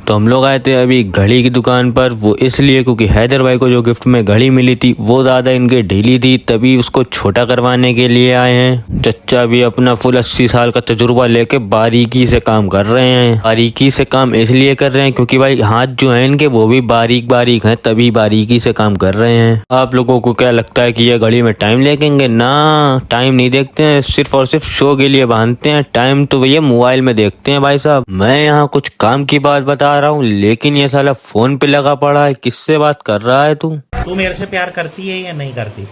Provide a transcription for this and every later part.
तो हम लोग आए थे अभी घड़ी की दुकान पर, वो इसलिए क्योंकि हैदर भाई को जो गिफ्ट में घड़ी मिली थी वो ज्यादा इनके ढीली थी, तभी उसको छोटा करवाने के लिए आए हैं। चच्चा भी अपना फुल 80 साल का तजुर्बा लेके बारीकी से काम कर रहे हैं। बारीकी से काम इसलिए कर रहे हैं क्योंकि भाई हाथ जो है इनके वो भी बारीक बारीक हैं, तभी बारीकी से काम कर रहे हैं। आप लोगों को क्या लगता है कि ये घड़ी में टाइम लेंगे? ना, टाइम नहीं देखते हैं, सिर्फ और सिर्फ शो के लिए बांधते हैं। टाइम तो भैया मोबाइल में देखते हैं भाई साहब। मैं यहाँ कुछ काम की बात बता रहा हूँ लेकिन ये साला फोन पे लगा पड़ा है। किससे बात कर रहा है तू? तू मेरे से प्यार करती है या नहीं करती?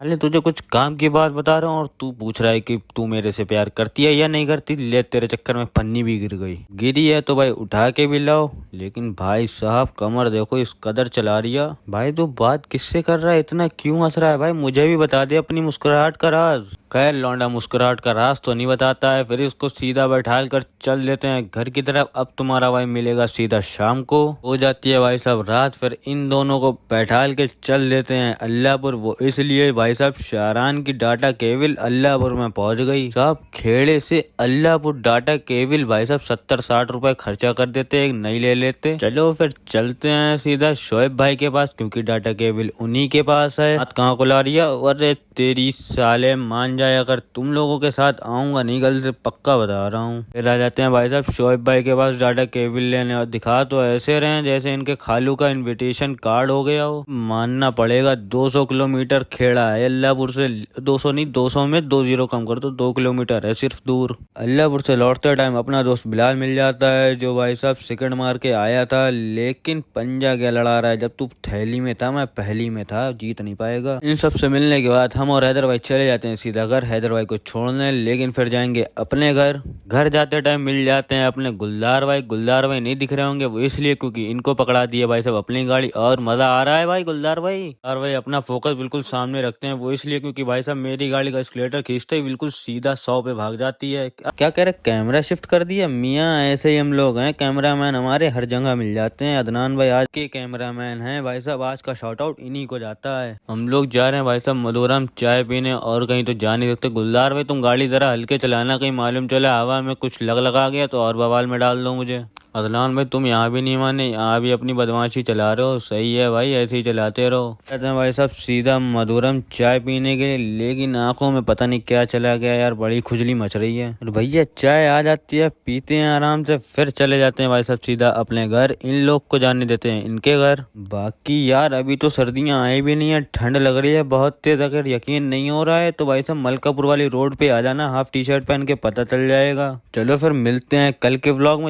अरे तुझे कुछ काम की बात बता रहा हूँ और तू पूछ रहा है कि तू मेरे से प्यार करती है या नहीं करती। ले, तेरे चक्कर में पन्नी भी गिर गई। गिरी है तो भाई उठा के भी लाओ। लेकिन भाई साहब कमर देखो इस कदर चला रही है। भाई तू बात किससे कर रहा है? इतना क्यों हंस रहा है भाई? मुझे भी बता दे अपनी मुस्कुराहट का राज। खैर लौंडा मुस्कुराहट का राज तो नहीं बताता है। फिर इसको सीधा बैठा कर चल देते हैं घर की तरफ। अब तुम्हारा भाई मिलेगा सीधा शाम को। हो जाती है भाई साहब रात। फिर इन दोनों को बैठाल के चल देते हैं अल्लाहपुर। वो इसलिए भाई साहब शाहरान की डाटा केबल अल्लाहपुर में पहुंच गई। साहब खेड़े से अल्लाहपुर डाटा केबल भाई साहब 70-60 रुपए खर्चा कर देते, एक नई ले लेते। चलो फिर चलते हैं सीधा शोएब भाई के पास क्योंकि डाटा केबल उन्हीं के पास है। बात कहाँ को ला रही है? अरे तेरी साले मान जाए, अगर तुम लोगों के साथ आऊंगा नहीं कल से, पक्का बता रहा हूँ। फिर आ जाते हैं भाई साहब शोएब भाई के पास डाटा केबल लेने। और दिखा तो ऐसे रहे हैं जैसे इनके खालू का इनविटेशन कार्ड हो गया हो। मानना पड़ेगा 200 किलोमीटर खेड़ा है अल्लाहपुर से। 200 नहीं, 200 में 2 जीरो कम कर दो, 2 किलोमीटर है सिर्फ दूर। अल्लाहपुर से लौटते टाइम अपना दोस्त बिलाल मिल जाता है जो भाई साहब सेकंड मार के आया था। लेकिन पंजा क्या लड़ा रहा है? जब तू थैली में था मैं पहली में था, जीत नहीं पाएगा। इन सब से मिलने के बाद हम और हैदर भाई चले जाते हैं सीधा घर हैदर भाई को छोड़ने। लेकिन फिर जाएंगे अपने घर। घर जाते टाइम मिल जाते हैं अपने गुलदार भाई। गुलदार भाई नहीं दिख रहे होंगे, वो इसलिए क्योंकि इनको पकड़ा दिया भाई साहब अपनी गाड़ी। और मजा आ रहा है भाई गुलदार भाई। और भाई अपना फोकस बिल्कुल सामने रखते हैं, वो इसलिए क्योंकि भाई साहब मेरी गाड़ी का एस्केलेटर खींचते ही बिल्कुल सीधा 100 पे भाग जाती है। क्या कह रहे, कैमरा शिफ्ट कर दिया? मियाँ ऐसे ही हम लोग हैं, कैमरामैन हमारे हर जगह मिल जाते हैं। अदनान भाई आज के कैमरामैन हैं भाई साहब। आज का शॉट आउट इन्हीं को जाता है। हम लोग जा रहे हैं भाई साहब मधुराम चाय पीने, और कहीं तो जा नहीं सकते। गुलदार भाई तुम गाड़ी जरा हल्के चलाना, कहीं मालूम चला हवा में कुछ लगा गया तो और बवाल में डाल दो मुझे। अदनान भाई तुम यहाँ भी नहीं माने, यहाँ भी अपनी बदमाशी चला रहे हो। सही है भाई, ऐसे ही चलाते रहो। कहते हैं भाई साहब सीधा मधुरम चाय पीने के लिए। लेकिन आंखों में पता नहीं क्या चला गया यार, बड़ी खुजली मच रही है। और भैया चाय आ जाती है, पीते हैं आराम से, फिर चले जाते हैं भाई साहब सीधा अपने घर। इन लोग को जाने देते हैं इनके घर। बाकी यार अभी तो सर्दियाँ आई भी नहीं है, ठंड लग रही है बहुत तेज। अगर यकीन नहीं हो रहा है तो भाई साहब मलकापुर वाली रोड पे आ जाना, हाफ टी शर्ट पहन के, पता चल जाएगा। चलो फिर मिलते हैं कल के व्लॉग में।